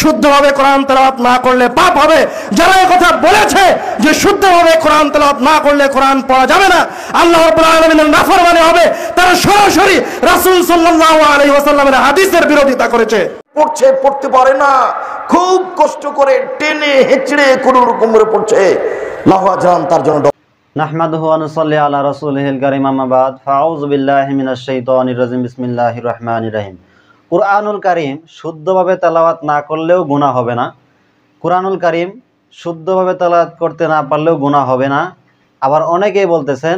শুদ্ধভাবে কোরআন তেলাওয়াত না করলে পাপ হবে। যারা এই কথা বলেছে যে শুদ্ধভাবে কোরআন তেলাওয়াত না করলে কোরআন পড়া যাবে না, আল্লাহ রাব্বুল আলামিনের নাফরমানি হবে, তারা সরাসরি রাসূল সাল্লাল্লাহু আলাইহি ওয়াসাল্লামের হাদিসের বিরোধিতা করেছে। পড়ছে, পড়তে পারে না, খুব কষ্ট করে টেনে হেঁচড়ে কোন রকম করে পড়ছে, লাহু আজরান তার জন্য। নাহমাদুহু ওয়া নুসাল্লি আলা রাসূলিহিল কারীম, আম্মা বাদ, ফাআউযু বিল্লাহি মিনাশ শাইতানির রাজিম, বিসমিল্লাহির রহমানির রহিম। কুরআনুল কারীম শুদ্ধভাবে তেলাওয়াত না করলেও গুনাহ হবে না। কুরআনুল কারীম শুদ্ধভাবে তেলাওয়াত করতে না পারলেও গুনাহ হবে না। আবার অনেকেই বলতেছেন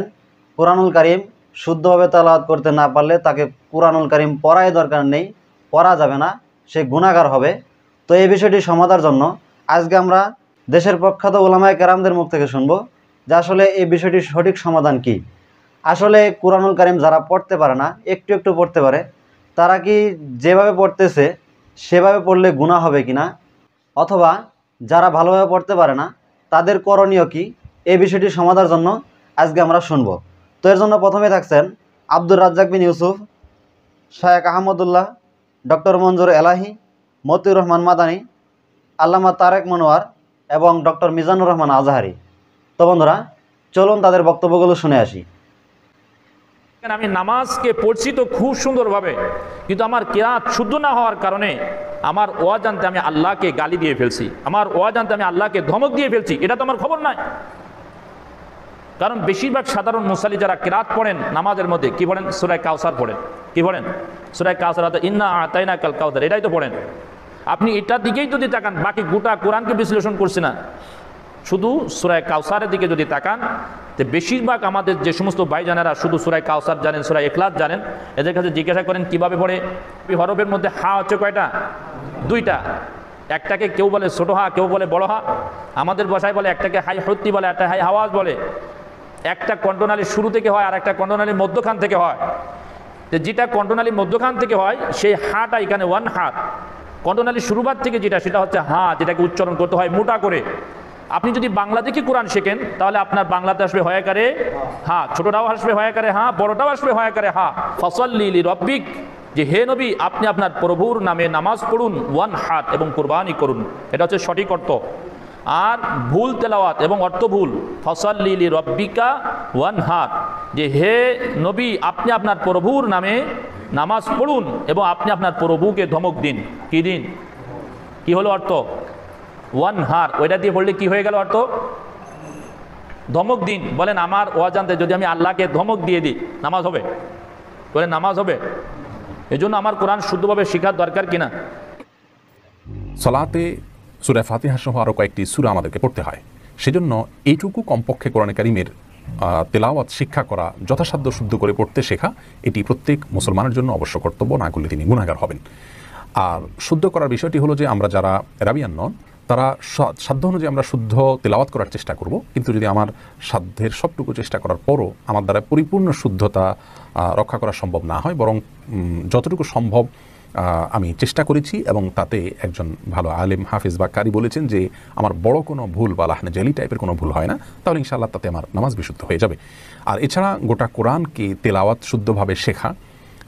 কুরআনুল কারীম শুদ্ধভাবে তেলাওয়াত করতে না পারলে তাকে কুরআনুল কারীম পড়াই দরকার নেই, পড়া যাবে না, সে গুনাহগার হবে। তো এই বিষয়টি সমাধানের জন্য আজকে আমরা দেশের প্রখ্যাত উলামায়ে কেরামদের মুখ থেকে শুনবো যে আসলে এই বিষয়টির সঠিক সমাধান কি। আসলে কুরআনুল কারীম যারা পড়তে পারে না, একটু একটু পড়তে পারে, তারা কি যেভাবে পড়তেছে সেভাবে পড়লে গুনাহ হবে কিনা, অথবা যারা ভালোভাবে পড়তে পারে না তাদের করণীয় কি, এই বিষয়টি সমাধানের জন্য আজকে আমরা শুনবো। তো এর জন্য প্রথমে থাকছেন আব্দুর রাজ্জাক বিন ইউসুফ, শায়েখ আহমদুল্লাহ, ডক্টর মঞ্জুর এলাহি, মতিউর রহমান মাদানী, আল্লামা তারেক মনোয়ার এবং ডক্টর মিজানুর রহমান আজহারি। তো বন্ধুরা চলুন তাদের বক্তব্যগুলো শুনে আসি। আমি নামাজকে পড়ছি তো খুব সুন্দরভাবে, কিন্তু আমার কিরাত শুদ্ধ না হওয়ার কারণে আমার অজান্তে আমি আল্লাহকে গালি দিয়ে ফেলছি, আমার অজান্তে আমি আল্লাহকে ধমক দিয়ে ফেলছি, এটা তো আমার খবর নাই। কারণ বেশিরভাগ সাধারণ মুসাল্লি যারা কিরাত পড়েন নামাজের মধ্যে কি পড়েন? সূরা কাউসার পড়েন। কি পড়েন? সূরা কাউসার, ইন্না আতাইনাকাল কাউসার, এটাই তো পড়েন। আপনি এটার দিকেই যদি তাকান, বাকি গোটা কোরআনকে বিশ্লেষণ করছি না, শুধু সূরা কাউসারের দিকে যদি তাকান, তো বেশিরভাগ আমাদের যে সমস্ত ভাইজানেরা শুধু সূরা কাউসার জানেন, সূরা ইখলাস জানেন, এদের কাছে জিজ্ঞাসা করেন কিভাবে পড়ে। এই হরফের মধ্যে হা হচ্ছে কয়টা? দুইটা। একটাকে কেউ বলে ছোট হা, কেউ বলে বড় হা। আমাদের ভাষায় বলে একটাকে হাই হত্তি বলে, একটা হাই হাওয়াজ বলে। একটা কণ্ঠনালীর শুরু থেকে হয় আর একটা কণ্ঠনালীর মধ্যখান থেকে হয়। যেটা কণ্ঠনালীর মধ্যখান থেকে হয় সেই হাটা এখানে ওয়ান হাত। কণ্ঠনালীর শুরুবাদ থেকে যেটা, সেটা হচ্ছে হা, যেটাকে উচ্চারণ করতে হয় মোটা করে। আপনি যদি বাংলা থেকে কোরআন শেখেন তাহলে আপনার বাংলাতে আসবে হয়াকারে হা, ছোটটাও আসবে হয়াকারে হা, বড়টাও আসবে হয়াকারে হা। ফসল্লি লিরব্বিক, যে হে নবী আপনি আপনার প্রভুর নামে নামাজ পড়ুন, ওয়ান হাত, এবং কুরবানি করুন। এটা হচ্ছে সঠিক অর্থ। আর ভুল তেলাওয়াত এবং অর্থ ভুল, ফসল্লি লিরব্বিকা ওয়ান হাত, যে হে নবী আপনি আপনার প্রভুর নামে নামাজ পড়ুন এবং আপনি আপনার প্রভুকে ধমক দিন। কি দিন? কি হলো অর্থ? ওয়ান হার, ওইটা দিয়ে পড়লে কি হয়ে গেল অর্থ? ধমক দিন। বলেন আমার অজান্তে যদি আমি আল্লাহকে ধমক দিয়ে দিই নামাজ হবে? বলেন নামাজ হবে? এই জন্য আমার কোরআন শুদ্ধভাবে শেখার দরকার কিনা। সালাতে সূরা ফাতিহা সহ আরও কয়েকটি সূরা আমাদেরকে পড়তে হয়, সেজন্য এইটুকু কমপক্ষে কোরআনে কারিমের তেলাওয়াত শিক্ষা করা, যথাসাধ্য শুদ্ধ করে পড়তে শেখা, এটি প্রত্যেক মুসলমানের জন্য অবশ্য কর্তব্য, না করলে তিনি গুনাহগার হবেন। আর শুদ্ধ করার বিষয়টি হলো যে আমরা যারা রাবিয়ান নন তারা সাধ্য অনুযায়ী আমরা শুদ্ধ তেলাওয়াত করার চেষ্টা করব, কিন্তু যদি আমার সাধ্যের সবটুকু চেষ্টা করার পরও আমার দ্বারা পরিপূর্ণ শুদ্ধতা রক্ষা করা সম্ভব না হয়, বরং যতটুকু সম্ভব আমি চেষ্টা করেছি, এবং তাতে একজন ভালো আলেম হাফিজ বা কারি বলেছেন যে আমার বড় কোনো ভুল বা লাহনে জালি টাইপের কোনো ভুল হয় না, তাহলে ইনশাআল্লাহ তাতে আমার নামাজ বিশুদ্ধ হয়ে যাবে। আর এছাড়া গোটা কোরআনকে তেলাওয়াত শুদ্ধভাবে শেখা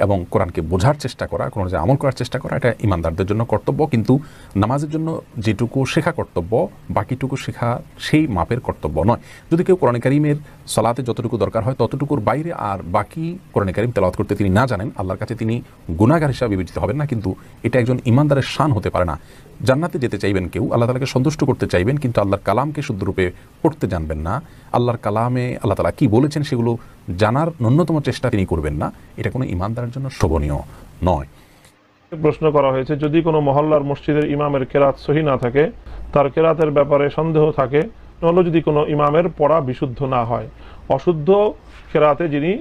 এবং কোরআনকে বোঝার চেষ্টা করা, কোনো যে আমল করার চেষ্টা করা, এটা ইমানদারদের জন্য কর্তব্য। কিন্তু নামাজের জন্য যেটুকু শেখা কর্তব্য, বাকিটুকু শেখা সেই মাপের কর্তব্য নয়। যদি কেউ কোরআনে কারিমের সালাতে যতটুকু দরকার হয় ততটুকুর বাইরে আর বাকি কোরআনে কারিম তেলাওয়াত করতে তিনি না জানেন, আল্লাহর কাছে তিনি গুনাহগার হিসাবে বিবেচিত হবেন না, কিন্তু এটা একজন ইমানদারের শান হতে পারে না। জান্নাতে যেতে চাইবেন কেউ, আল্লাহ তাআলাকে সন্তুষ্ট করতে চাইবেন, কিন্তু আল্লাহর কালামকে শুদ্ধরূপে পড়তে জানবেন না, আল্লাহর কালামে আল্লাহ তাআলা কী বলেছেন সেগুলো জানার ন্যূনতম চেষ্টা তিনি করবেন না, এটা কোনো ইমানদারের জন্য শোভনীয় নয়। প্রশ্ন করা হয়েছে, যদি কোনো মহল্লার মসজিদের ইমামের কেরাত সহি না থাকে, তার কেরাতের ব্যাপারে সন্দেহ থাকে, নহলে যদি কোনো ইমামের পড়া বিশুদ্ধ না হয়, অশুদ্ধ কেরাতে যিনি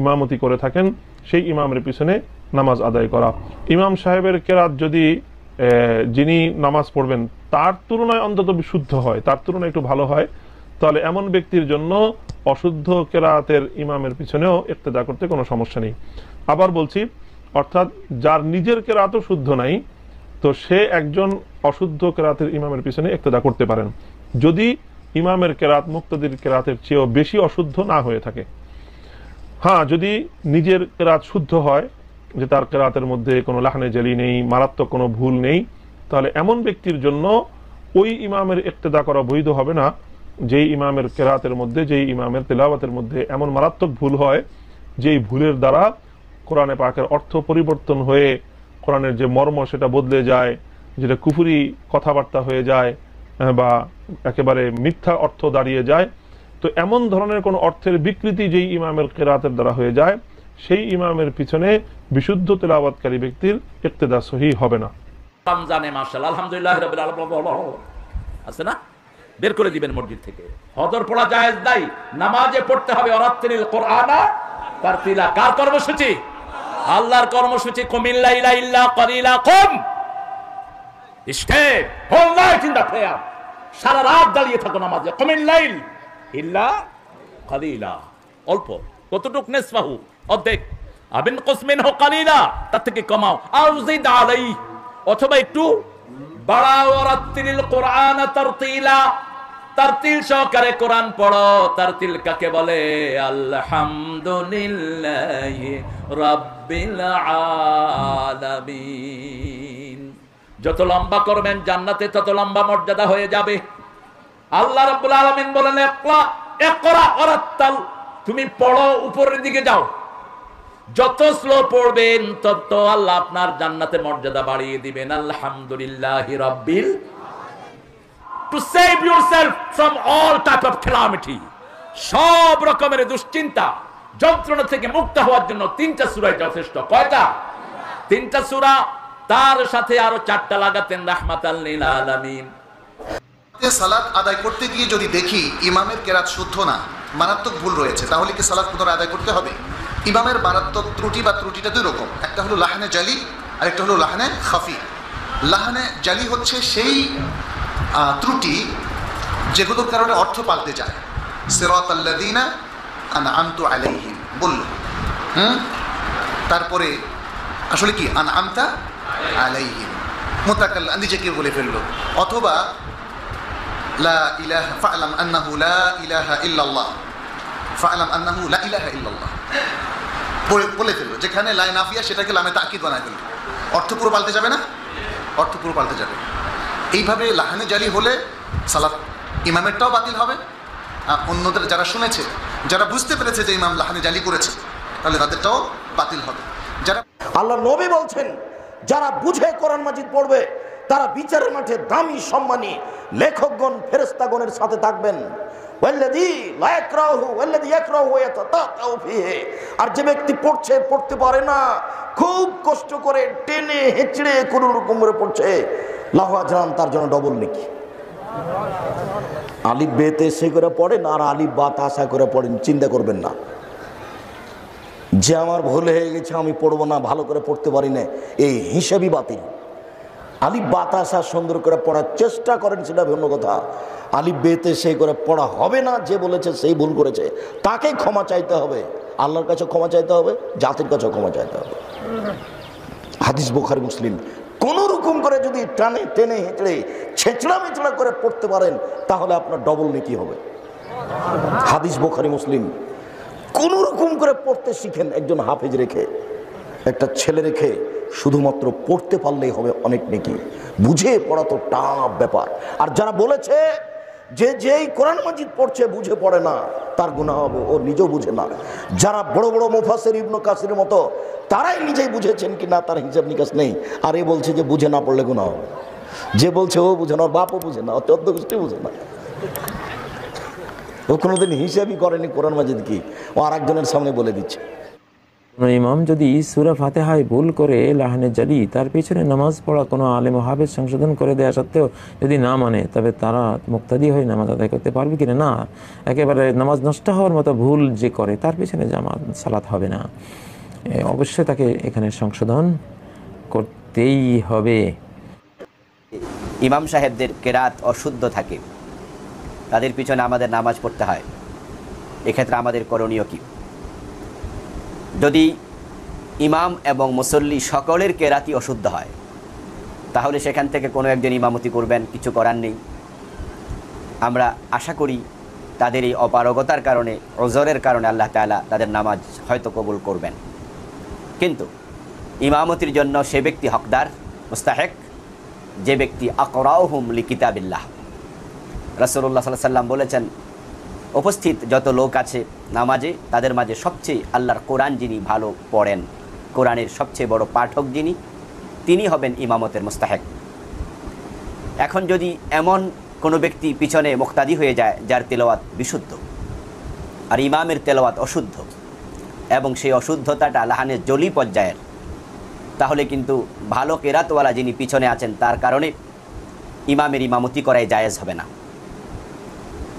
ইমামতি করে থাকেন সেই ইমামের পিছনে নামাজ আদায় করা। ইমাম সাহেবের কেরাত যদি যিনি নামাজ পড়বেন তার তুলনায় অন্তত বিশুদ্ধ হয়, তার তুলনায় একটু ভালো হয়, তাহলে এমন ব্যক্তির জন্য অশুদ্ধ কেরাতের ইমামের পিছনেও ইক্তেদা করতে কোনো সমস্যা নেই। আবার বলছি, অর্থাৎ যার নিজের কেরাতও শুদ্ধ নাই, তো সে একজন অশুদ্ধ কেরাতের ইমামের পিছনে ইক্তেদা করতে পারেন, যদি ইমামের কেরাত মুক্তাদির কেরাতের চেয়েও বেশি অশুদ্ধ না হয়ে থাকে। হ্যাঁ, যদি নিজের কেরাত শুদ্ধ হয়, যে তার কেরাতের মধ্যে কোনো লাহনে জালি নেই, মারাত্মক কোনো ভুল নেই, তাহলে এমন ব্যক্তির জন্য ওই ইমামের ইক্তেদা করা বৈধ হবে না যেই ইমামের কেরাতের মধ্যে, যেই ইমামের তেলাওয়াতের মধ্যে এমন মারাত্মক ভুল হয় যেই ভুলের দ্বারা কোরআনে পাকের অর্থ পরিবর্তন হয়ে কোরআনের যে মর্ম সেটা বদলে যায়, যেটা কুফরি কথাবার্তা হয়ে যায় বা একেবারে মিথ্যা অর্থ দাঁড়িয়ে যায়। তো এমন ধরনের কোন অর্থের বিকৃতি যেই ইমামের কেরাতের দ্বারা হয়ে যায়, সেই ইমামের পিছনে বিশুদ্ধ তেলাওয়াতকারী ব্যক্তির ইক্তেদা সহিহ হবে না। রমজানে মাশাআল্লাহ আলহামদুলিল্লাহ রাব্বিল আলামিন আছে না, বের করে দিবেন মসজিদ থেকে। হজর পড়া জায়েজ নাই, নামাজে পড়তে হবে ওয়ারাত্তিলিল কুরআনা তারতিলা। কার কর্মসূচি? আল্লাহর কর্মসূচি। কুমিল লাইলা ইল্লা ক্বালিলা কুম, stay whole night in the prayer, সারা রাত দাঁড়িয়ে থাকো নামাজে। কুমিল লাইল ইল্লা ক্বালিলা, অল্প, কতটুক? নিসফাহু, অর্ধেক। আবিন কুসমিনহু ক্বালিলা, তার থেকে কমাও। আউজিদ আলাই, অথবা একটু বাড়াও। ওয়ারাত্তিলিল কুরআনা তারতিলা, তারতিল সহকারে কোরআন পড়ো। তারতিল কাকে বলে? আলহামদুলিল্লাহি রাব্বিল আলামিন। যত লম্বা করবেন জান্নাতে তত লম্বা মর্যাদা হয়ে যাবে। আল্লাহ রাব্বুল আলামিন বলেন ইকরা ওয়ারাত্তাল, তুমি পড়ো, উপরের দিকে যাও। যত স্লো পড়বেন তত আল্লাহ আপনার জান্নাতের মর্যাদা বাড়িয়ে দিবেন। আলহামদুলিল্লাহি রাব্বিল, to save yourself from all type of calamity, সব রকমের দুশ্চিন্তা যন্ত্রণা থেকে মুক্ত হওয়ার জন্য 3টা সূরা যথেষ্ট। কয়টা? 3টা সূরা, তার সাথে আরো 4টা লাগাতেন রাহমাতাল লিল আলামিন। সালাত আদায় করতে গিয়ে যদি দেখি ইমামের কেরাত শুদ্ধ না, মারাত্মক ভুল রয়েছে, তাহলে কি সালাত পুনরায় আদায় করতে হবে? ইমামের মারাত্মক ত্রুটি বা ত্রুটিটা দুই রকম, একটা হলো লাহানে জালি আর একটা হলো লাহানে খাফি। লাহানে জালি হচ্ছে সেই ত্রুটি যেগুলোর কারণে অর্থ পাল্টে যায়। সিরাতাল্লাযীনা আনআমতু আলাইহিম বলল, তারপরে আসলে কি আনআমতা আলাইহিম, মুতাকাল্লিম নিজেকে বলে ফেললো। অথবা লা ইলাহা ফা'লাম আন্নাহু লা ইলাহা ইল্লাল্লাহ, ফা'লাম আন্নাহু লা ইলাহা ইল্লাল্লাহ বলে ফেললো, যেখানে লা নাফিয়া সেটাকে লামে তাকিদ বানায় ফেললো। অর্থ পুরো পাল্টে যাবে না? অর্থ পুরো পাল্টে যাবে। এইভাবে লাহানে জালি হলে সালাত ইমামেরটাও বাতিল হবে, অন্যদের যারা শুনেছে, যারা বুঝতে পেরেছে যে ইমাম লাহানে জালি করেছে, তাহলে তাদেরটাও বাতিল হবে। যারা আল্লাহ নবী বলছেন যারা বুঝে কোরআন মাজিদ পড়বে তারা বিচারের মাঠে দামি সম্মানী লেখকগণ ফেরেশতাগণের সাথে থাকবেন। ওয়াল্লাযী লা ইয়াকরাহু ওয়াল্লাযী ইয়াকরাহু ইয়াতাতাউ ফীহি, আর যে ব্যক্তি পড়তে পারে না, খুব কষ্ট করে টেনে হেঁচড়ে কোন রকম করে পড়ছে, লাহু আজরান, তার জন্য ডবল নেকি। আলিফ বেতে সে করে পড়েন আর আলিফ বা তাসা করে পড়েন, চিন্তা করবেন না যে আমার ভুল হয়ে গেছে আমি পড়বো না, ভালো করে পড়তে পারি না, এই হিসাবই বাতিল। আলিফ বাতাসা সুন্দর করে পড়ার চেষ্টা করেন, সেটা ভিন্ন কথা। আলিফ বেতে সেই করে পড়া হবে না, যে বলেছে সেই ভুল করেছে, তাকে ক্ষমা চাইতে হবে, আল্লাহর কাছে ক্ষমা চাইতে হবে, জাতির কাছে ক্ষমা চাইতে হবে। হাদিস বুখারী মুসলিম। কোন রকম করে যদি টেনে হেঁচড়ে ছেঁচড়া মেচড়া করে পড়তে পারেন তাহলে আপনার ডবল নেকি হবে। হাদিস বুখারী মুসলিম। কোন রকম করে পড়তে শিখেন, একজন হাফেজ রেখে, একটা ছেলে রেখে, শুধুমাত্র পড়তে পারলেই হবে অনেক নেকি। বুঝে পড়া তো টাফ ব্যাপার। আর যারা বলেছে যে যেই কোরআন মাজিদ পড়ছে বুঝে পড়ে না, তার গুনাহ হবে, ও নিজেও বুঝে না। যারা বড় বড় মুফাসসির ইবনে কাসিরের মতো, তারাই নিজেই বুঝেছেন কি না তার হিসাব নিকাশ নেই, আর এ বলছে যে বুঝে না পড়লে গুনাহ হবে। যে বলছে ও বুঝে না, ওর বাপও বুঝে না, ওর 14 গোষ্ঠী বুঝে না, ও কোনোদিন হিসাবই করেনি কোরআন মাজিদ কি, ও আর একজনের সামনে বলে দিচ্ছে। ইমাম যদি সূরা ফাতিহায় ভুল করে লাহানে জালি, তার পিছনে নামাজ পড়া কোনো আলেম ও হাফেজ সংশোধন করে দেওয়া সত্ত্বেও যদি না মানে, তবে তারা মুক্তাদি হয়ে নামাজ আদায় করতে পারবে কিনা? না, একেবারে নামাজ নষ্ট হওয়ার মতো ভুল যে করে তার পিছনে সালাত হবে না, অবশ্যই তাকে এখানে সংশোধন করতেই হবে। ইমাম সাহেবদের কেরাত অশুদ্ধ থাকে, তাদের পিছনে আমাদের নামাজ পড়তে হয়, এক্ষেত্রে আমাদের করণীয় কি? যদি ইমাম এবং মুসল্লি সকলের কেরাতই অশুদ্ধ হয়, তাহলে সেখান থেকে কোনো একজন ইমামতি করবেন, কিছু করার নেই। আমরা আশা করি তাদের এই অপারগতার কারণে, ওজরের কারণে আল্লাহ তাআলা তাদের নামাজ হয়তো কবুল করবেন, কিন্তু ইমামতির জন্য সে ব্যক্তি হকদার, মুস্তাহেক, যে ব্যক্তি আকরাউহুম লিকিতাবিল্লাহ, রাসূলুল্লাহ সাল্লাল্লাহু আলাইহি ওয়াসাল্লাম বলেছেন উপস্থিত যত লোক আছে নামাজে তাদের মাঝে সবচেয়ে আল্লাহর কোরআন যিনি ভালো পড়েন, কোরআনের সবচেয়ে বড় পাঠক যিনি, তিনি হবেন ইমামতের মুস্তাহিক। এখন যদি এমন কোনো ব্যক্তি পিছনে মুক্তাদি হয়ে যায় যার তেলাওয়াত বিশুদ্ধ আর ইমামের তেলাওয়াত অশুদ্ধ এবং সেই অশুদ্ধতাটা লাহানের জলি পর্যায়ের, তাহলে কিন্তু ভালো কেরাতওয়ালা যিনি পিছনে আছেন তার কারণে ইমামের ইমামতি করাই জায়েজ হবে না।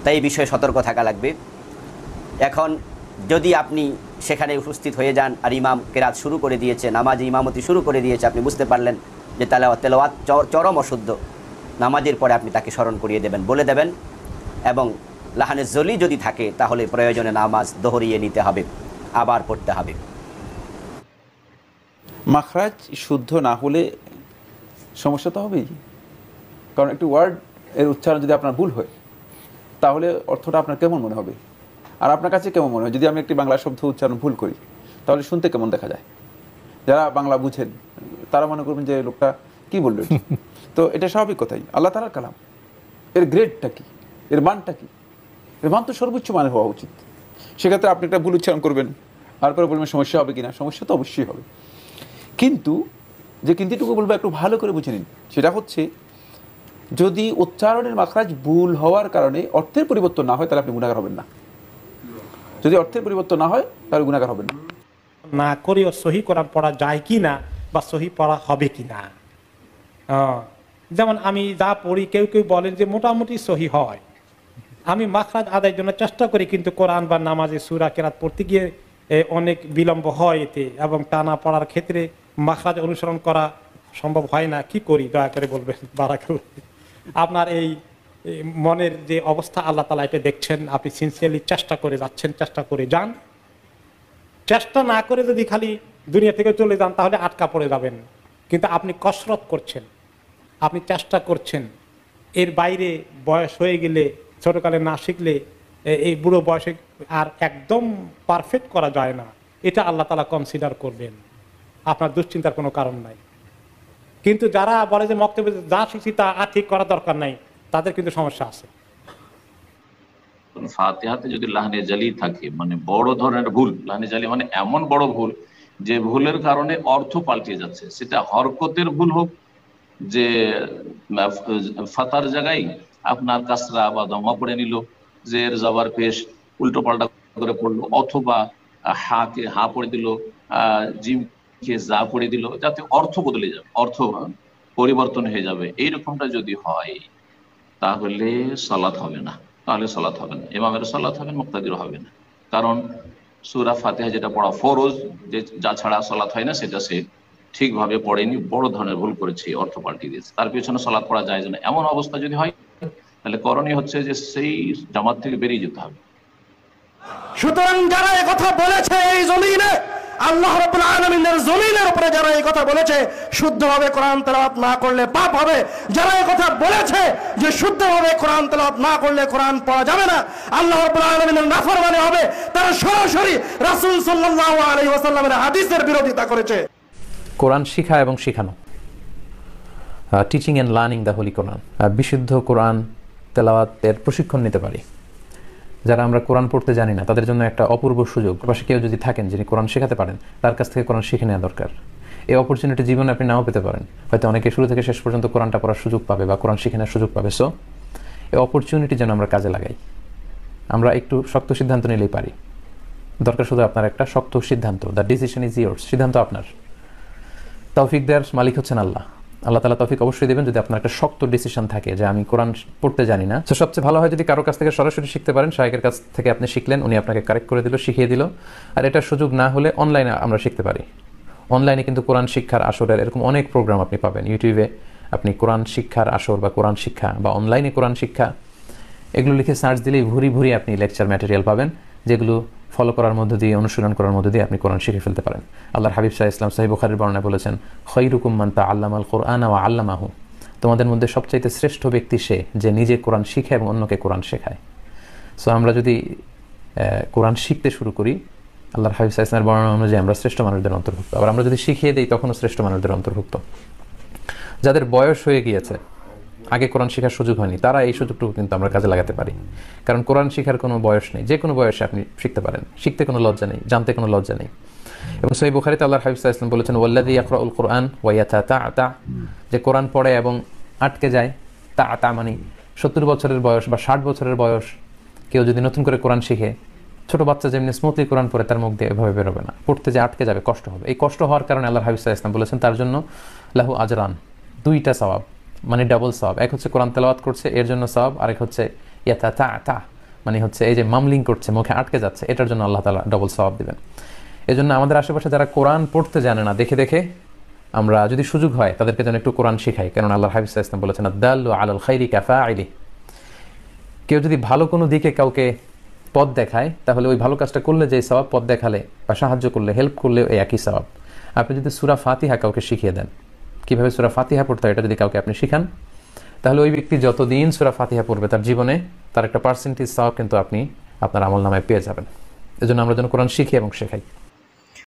তাই এই বিষয়ে সতর্ক থাকা লাগবে। এখন যদি আপনি সেখানে উপস্থিত হয়ে যান আর ইমাম কেরাত শুরু করে দিয়েছে, নামাজে ইমামতি শুরু করে দিয়েছে, আপনি বুঝতে পারলেন যে তেলাওয়াত চরম অশুদ্ধ, নামাজের পরে আপনি তাকে স্মরণ করিয়ে দেবেন, বলে দেবেন, এবং লাহানের জলি যদি থাকে তাহলে প্রয়োজনে নামাজ দোহরিয়ে নিতে হবে, আবার পড়তে হবে। মাখরাজ শুদ্ধ না হলে সমস্যা তো হবেই, কারণ একটি ওয়ার্ড এর উচ্চারণ যদি আপনার ভুল হয় তাহলে অর্থটা আপনার কেমন মনে হবে, আর আপনার কাছে কেমন মনে হয়? যদি আমি একটি বাংলা শব্দ উচ্চারণ ভুল করি তাহলে শুনতে কেমন দেখা যায়? যারা বাংলা বুঝেন তারা মনে করবেন যে লোকটা কী বললো। তো এটা স্বাভাবিক কথাই, আল্লাহ তাআলার কালাম, এর গ্রেডটা কী, এর মানটা কী? এর মান তো সর্বোচ্চ মানের হওয়া উচিত। সেক্ষেত্রে আপনি একটা ভুল উচ্চারণ করবেন, তারপরে বলবেন সমস্যা হবে কিনা, সমস্যা তো অবশ্যই হবে। কিন্তু যে কিন্তুটুকু বলবো একটু ভালো করে বুঝে নিন, সেটা হচ্ছে যদি উচ্চারণের মাখরাজ ভুল হওয়ার কারণে অর্থের পরিবর্তন না হয় তাহলে আপনি গুনাহগার হবেন না। যদি অর্থের পরিবর্তন না হয় তাহলে গুনাহগার হবেন না। না করেও সহি কোরআন পড়া যায় কি না বা সহি পড়া হবে কি না। যেমন আমি যা পড়ি কেউ কেউ বলেন যে মোটামুটি সহি হয়, আমি মাখরাজ আদায়ের জন্য চেষ্টা করি, কিন্তু কোরআন বা নামাজে সূরা কেরাত পড়তে গিয়ে অনেক বিলম্ব হয় এতে, এবং টানা পড়ার ক্ষেত্রে মাখরাজ অনুসরণ করা সম্ভব হয় না। কি করি দয়া করে বলবেন বারাকাল্লাহ। আপনার এই মনের যে অবস্থা আল্লাহ তাআলা এটা দেখছেন, আপনি সিনসিয়ারলি চেষ্টা করে যাচ্ছেন, চেষ্টা করে যান। চেষ্টা না করে যদি খালি দুনিয়া থেকে চলে যান তাহলে আটকা পড়ে যাবেন। কিন্তু আপনি কসরত করছেন, আপনি চেষ্টা করছেন, এর বাইরে বয়স হয়ে গেলে, ছোটকালে না শিখলে এই বুড়ো বয়সে আর একদম পারফেক্ট করা যায় না, এটা আল্লাহ তাআলা কনসিডার করবেন, আপনার দুশ্চিন্তার কোনো কারণ নাই। কিন্তু যারা বলে যে মক্তবে যা শিখছি তা আর ঠিক করা দরকার নাই, তাদের কিন্তু সমস্যা আছে। ফাতিহাতে যদি লাহনে জালি থাকে, মানে বড় ধরনের ভুল, লাহনে জালি মানে এমন বড় ভুল যে ভুলের কারণে অর্থ পাল্টে যাচ্ছে, সেটা হরকতের ভুল হোক, যে ফাতার জায়গায় আপনার কাসরা বা দমা পড়ে নিল, জের জবর পেশ উল্টো পাল্টা করে পড়লো, অথবা হাকে হা পড়ে দিল, জিমকে যা পড়ে দিল, যাতে অর্থ বদলে যাবে, অর্থ পরিবর্তন হয়ে যাবে, এইরকমটা যদি হয় তাহলে সালাত হবে না, তাহলে সালাত হবে না, ইমামের সালাত হবে, মুক্তাদির হবে না। কারণ সূরা ফাতিহা যেটা পড়া ফরজ, যে যা ছাড়া সালাত হয় না, সেটা সে ঠিকভাবে পড়েনি, বড় ধরনের ভুল করেছে, অর্থ পাল্টে দিয়েছে, তার পেছনে সালাত পড়া যায় না। এমন অবস্থা যদি হয় তাহলে করণীয় হচ্ছে যে সেই জামাত থেকে বেরিয়ে যেতে হবে। সুতরাং যারা এই কথা বলেছে এই জমিনে, আল্লাহ রাব্বুল আলামিনের জমিনের উপরে যারা এই কথা বলেছে শুদ্ধভাবে কোরআন তেলাওয়াত না করলে পাপ হবে, যারা এই কথা বলেছে যে শুদ্ধভাবে কোরআন তেলাওয়াত না করলে কোরআন পড়া যাবে না, আল্লাহ রাব্বুল আলামিনের নাফরমানি হবে, তারা সরাসরি রাসূল সাল্লাল্লাহু আলাইহি ওয়াসাল্লামের হাদিসের বিরোধিতা করেছে। কোরআন শিখা এবং শেখানো, teaching and learning the holy Quran, বিশুদ্ধ কোরআন তেলাওয়াতের প্রশিক্ষণ নিতে পারি। যারা আমরা কোরআন পড়তে জানি না তাদের জন্য একটা অপূর্ব সুযোগ, পাশে কেউ যদি থাকেন যিনি কোরআন শেখাতে পারেন, তার কাছ থেকে কোরআন শিখে নেওয়া দরকার। এই অপরচুনিটি জীবনে আপনি নাও পেতে পারেন, হয়তো অনেকে শুরু থেকে শেষ পর্যন্ত কোরআনটা পড়ার সুযোগ পাবে বা কোরআন শিখে নেওয়ার সুযোগ পাবে। সো এই অপরচুনিটি যেন আমরা কাজে লাগাই। আমরা একটু শক্ত সিদ্ধান্ত নিলেই পারি, দরকার শুধু আপনার একটা শক্ত সিদ্ধান্ত। দ্য ডিসিশন ইজ ইয়োর্স, সিদ্ধান্ত আপনার। তৌফিক দেওয়ার মালিক হচ্ছেন আল্লাহ। আল্লাহ তাআলা তৌফিক অবশ্যই দেবেন যদি আপনার একটা শক্ত ডিসিশন থাকে যে আমি কোরআন পড়তে জানি না। তো সবচেয়ে ভালো হয় যদি কারো কাছ থেকে সরাসরি শিখতে পারেন, শায়েখের কাছ থেকে আপনি শিখলেন, উনি আপনাকে কারেক্ট করে দিল, শিখিয়ে দিল। আর এটা সুযোগ না হলে অনলাইনে আমরা শিখতে পারি। অনলাইনে কিন্তু কোরআন শিক্ষার আসরের এরকম অনেক প্রোগ্রাম আপনি পাবেন। ইউটিউবে আপনি কোরআন শিক্ষার আসর বা কোরআন শিক্ষা বা অনলাইনে কোরআন শিক্ষা এগুলো লিখে সার্চ দিলেই ভুরি ভুরি আপনি লেকচার ম্যাটেরিয়াল পাবেন, যেগুলো ফলো করার মধ্য দিয়ে, অনুশীলন করার মধ্য দিয়ে আপনি কোরআন শিখে ফেলতে পারেন। আল্লাহর হাবিব সাল্লাল্লাহু আলাইহি ওয়াসাল্লাম সহিহ বুখারীর বর্ণনায় বলেছেন, খায়রুকুম মান তাআল্লামাল কুরআনা ওয়া আল্লামাহু, তোমাদের মধ্যে সবচাইতে শ্রেষ্ঠ ব্যক্তি সে যে নিজে কোরআন শিখে এবং অন্যকে কোরআন শেখায়। সো আমরা যদি কোরআন শিখতে শুরু করি, আল্লাহর হাবিব সাল্লাল্লাহু আলাইহি ওয়াসাল্লামের বর্ণনা অনুযায়ী আমরা শ্রেষ্ঠ মানুষদের অন্তর্ভুক্ত। আবার আমরা যদি শিখিয়ে দিই তখনও শ্রেষ্ঠ মানুষদের অন্তর্ভুক্ত। যাদের বয়স হয়ে গিয়েছে, আগে কোরআন শেখার সুযোগ হয়নি, তারা এই সুযোগটুকু কিন্তু আমরা কাজে লাগাতে পারি। কারণ কোরআন শেখার কোনো বয়স নেই, যে কোনো বয়সে আপনি শিখতে পারেন, শিখতে কোনো লজ্জা নেই, জানতে কোনো লজ্জা নেই। এবং সহিহ বুখারীতে আল্লাহর হাবিব সাল্লাল্লাহু আলাইহি ওয়াসাল্লাম বলেছেন, ওয়াল্লাযী ইয়াকরাউল কুরআন ওয়া ইয়াতাতা, যে কোরআন পড়ে এবং আটকে যায়, তা মানে 70 বছরের বয়স বা 60 বছরের বয়স কেউ যদি নতুন করে কোরআন শিখে, ছোট বাচ্চা যেমনি স্মুথলি কোরআন পড়ে তার মুখ দিয়ে এভাবে বেরোবে না, পড়তে যে আটকে যাবে, কষ্ট হবে। এই কষ্ট হওয়ার কারণে আল্লাহর হাবিব সাল্লাল্লাহু আলাইহি ওয়াসাল্লাম বলেছেন তার জন্য লাহু আজরান, 2টা সওয়াব, মানে ডাবল সওয়াব। এক হচ্ছে কোরআন তেলাওয়াত করছে এর জন্য সওয়াব, আরেক হচ্ছে ইয়াতাতা মানে হচ্ছে এই যে মামলিং করছে, মুখে আটকে যাচ্ছে, এটার জন্য আল্লাহ তাআলা ডাবল সওয়াব দিবেন। এজন্য আমাদের আশেপাশে যারা কোরআন পড়তে জানে না, দেখে দেখে আমরা যদি সুযোগ হয় তাদেরকে যেন একটু কোরআন শেখাই। কারণ আল্লাহর হাবিব সাল্লাল্লাহু আলাইহি ওয়াসাল্লাম বলেছেন আদ-দাল্লু আলাল খাইরি কাফাইলি, কেউ যদি ভালো কোনো দিকে কাউকে পথ দেখায় তাহলে ওই ভালো কাজটা করলে যে সওয়াব, পথ দেখালে বা সাহায্য করলে, হেল্প করলে এই একই সওয়াব। আপনি যদি সূরা ফাতিহা কাউকে শিখিয়ে দেন, কিভাবে সূরা ফাতিহা পড়তে হয় এটা যদি কাউকে আপনি শিখান, তাহলে ওই ব্যক্তি যতদিন সূরা ফাতিহা পড়বে তার জীবনে তার একটা পার্সেন্টেজ সওয়াব কিন্তু আপনি আপনার আমলনামায় পেয়ে যাবেন। এজন্য আমরা যেন কোরআন শিখি এবং শেখাই।